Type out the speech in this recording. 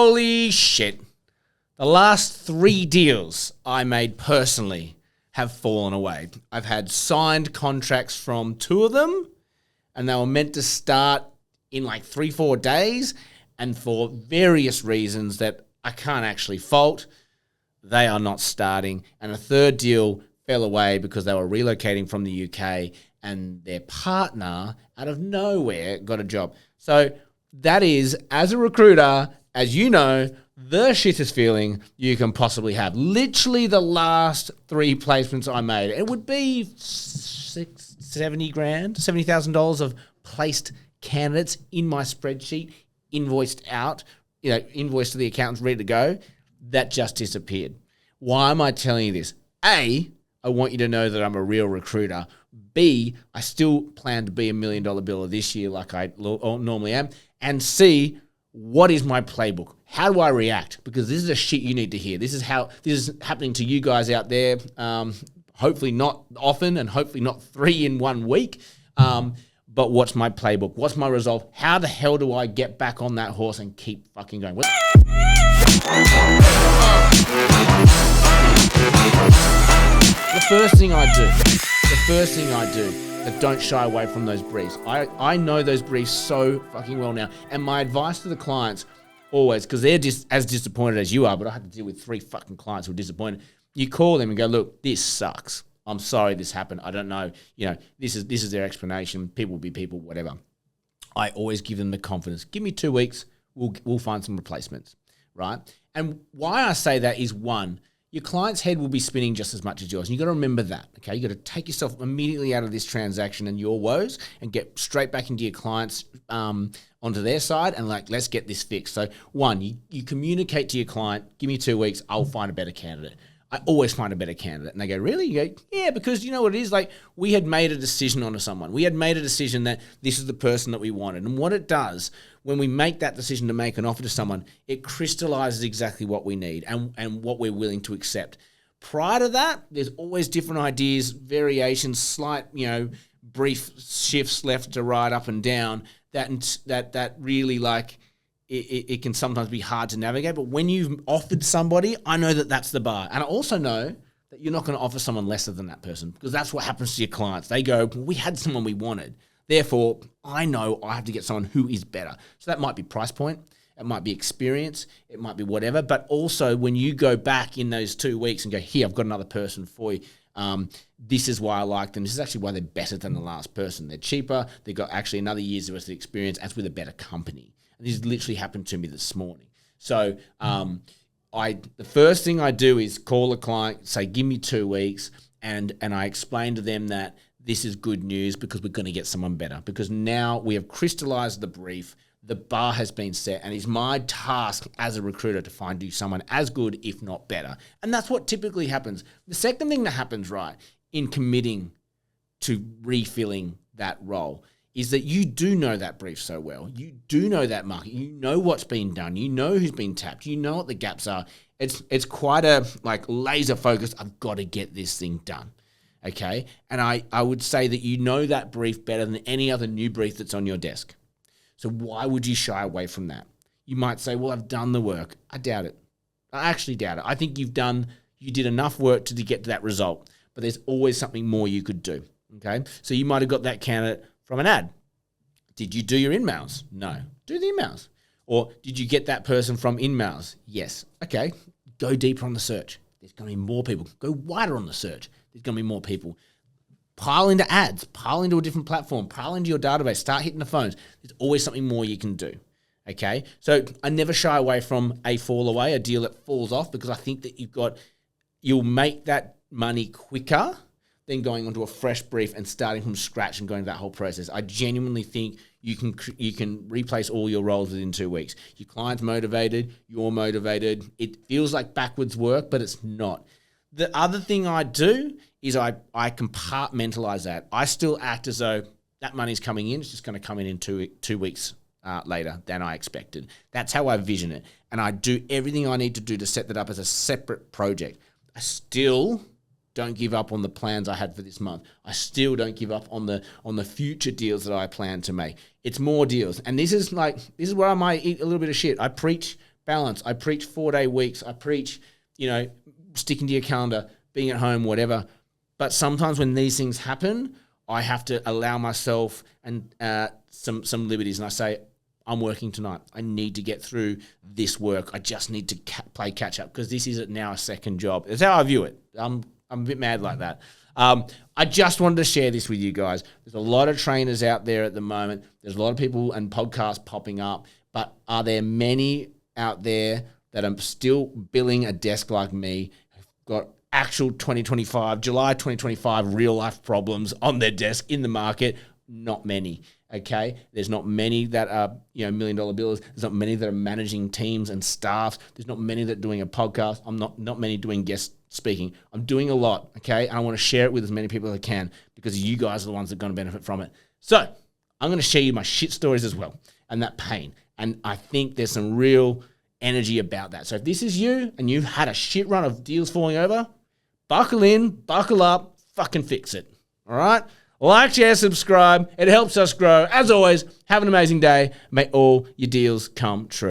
Holy shit. The last 3 deals I made personally have fallen away. I've had signed contracts from 2 of them, and they were meant to start in like 3-4 days, and for various reasons that I can't actually fault, they are not starting. And a 3rd deal fell away because they were relocating from the UK, and their partner, out of nowhere, got a job. So that is, as a recruiter, as you know, the shittest feeling you can possibly have. Literally the last 3 placements I made, it would be $70,000 of placed candidates in my spreadsheet, invoiced out, invoiced to the accountants, ready to go. That just disappeared. Why am I telling you this? A, I want you to know that I'm a real recruiter. B, I still plan to be $1 million biller this year like I normally am. And C, what is my playbook? How do I react? Because this is a shit you need to hear. This is happening to you guys out there. Hopefully not often, and hopefully not 3 in 1 week. But what's my playbook? What's my resolve? How the hell do I get back on that horse and keep fucking going? The first thing I do, but don't shy away from those briefs. I know those briefs so fucking well now. And my advice to the clients always, because they're just as disappointed as you are, but I had to deal with 3 fucking clients who are disappointed. You call them and go, look, this sucks. I'm sorry this happened. I don't know. This is their explanation. People will be people, whatever. I always give them the confidence. Give me 2 weeks. We'll find some replacements, right? And why I say that is, 1, your client's head will be spinning just as much as yours. And you got to remember that, okay? You got to take yourself immediately out of this transaction and your woes and get straight back into your clients onto their side and let's get this fixed. So 1, you communicate to your client, give me 2 weeks, I'll find a better candidate. I always find a better candidate. And they go, really? You go, yeah, because you know what it is? We had made a decision onto someone. We had made a decision that this is the person that we wanted. And what it does, when we make that decision to make an offer to someone, it crystallizes exactly what we need and what we're willing to accept. Prior to that, there's always different ideas, variations, slight, brief shifts left to right, up and down, that really it can sometimes be hard to navigate. But when you've offered somebody, I know that that's the bar. And I also know that you're not going to offer someone lesser than that person, because that's what happens to your clients. They go, well, we had someone we wanted. Therefore, I know I have to get someone who is better. So that might be price point. It might be experience. It might be whatever. But also when you go back in those 2 weeks and go, here, I've got another person for you. This is why I like them. This is actually why they're better than the last person. They're cheaper. They've got actually another year's worth of experience as with a better company. This literally happened to me this morning. So the first thing I do is call a client, say, give me 2 weeks, and I explain to them that this is good news because we're going to get someone better. Because now we have crystallized the brief, the bar has been set, and it's my task as a recruiter to find you someone as good, if not better. And that's what typically happens. The second thing that happens, right, in committing to refilling that role is that you do know that brief so well. You do know that market. You know what's been done. You know who's been tapped. You know what the gaps are. It's quite a laser focus. I've got to get this thing done, okay? And I would say that you know that brief better than any other new brief that's on your desk. So why would you shy away from that? You might say, well, I've done the work. I doubt it. I actually doubt it. I think you did enough work to get to that result, but there's always something more you could do, okay? So you might have got that candidate from an ad. Did you do your in-mails? No. Do the in-mails. Or did you get that person from in-mails? Yes. Okay. Go deeper on the search. There's going to be more people. Go wider on the search. There's going to be more people. Pile into ads. Pile into a different platform. Pile into your database. Start hitting the phones. There's always something more you can do. Okay? So I never shy away from a fall away, a deal that falls off, because I think that you'll make that money quicker than going onto a fresh brief and starting from scratch and going through that whole process. I genuinely think you can replace all your roles within 2 weeks. Your client's motivated, you're motivated. It feels like backwards work, but it's not. The other thing I do is I compartmentalize that. I still act as though that money's coming in. It's just going to come in 2 weeks later than I expected. That's how I vision it. And I do everything I need to do to set that up as a separate project. I still don't give up on the plans I had for this month. I still don't give up on the future deals that I plan to make. It's more deals. And this is where I might eat a little bit of shit. I preach balance. I preach 4-day weeks. I preach, sticking to your calendar, being at home, whatever. But sometimes when these things happen, I have to allow myself and some liberties. And I say, I'm working tonight. I need to get through this work. I just need to play catch up because this is now a second job. That's how I view it. I'm a bit mad like that. I just wanted to share this with you guys. There's a lot of trainers out there at the moment. There's a lot of people and podcasts popping up. But are there many out there that are still billing a desk like me, who've got actual July 2025 real life problems on their desk in the market? Not many. Okay, there's not many that are $1 million billers. There's not many that are managing teams and staffs. There's not many that are doing a podcast. I'm not many doing guest speaking. I'm doing a lot. Okay, and I want to share it with as many people as I can because you guys are the ones that are going to benefit from it. So I'm going to share you my shit stories as well and that pain. And I think there's some real energy about that. So if this is you and you've had a shit run of deals falling over, buckle in, buckle up, fucking fix it. All right. Like, share, subscribe. It helps us grow. As always, have an amazing day. May all your deals come true.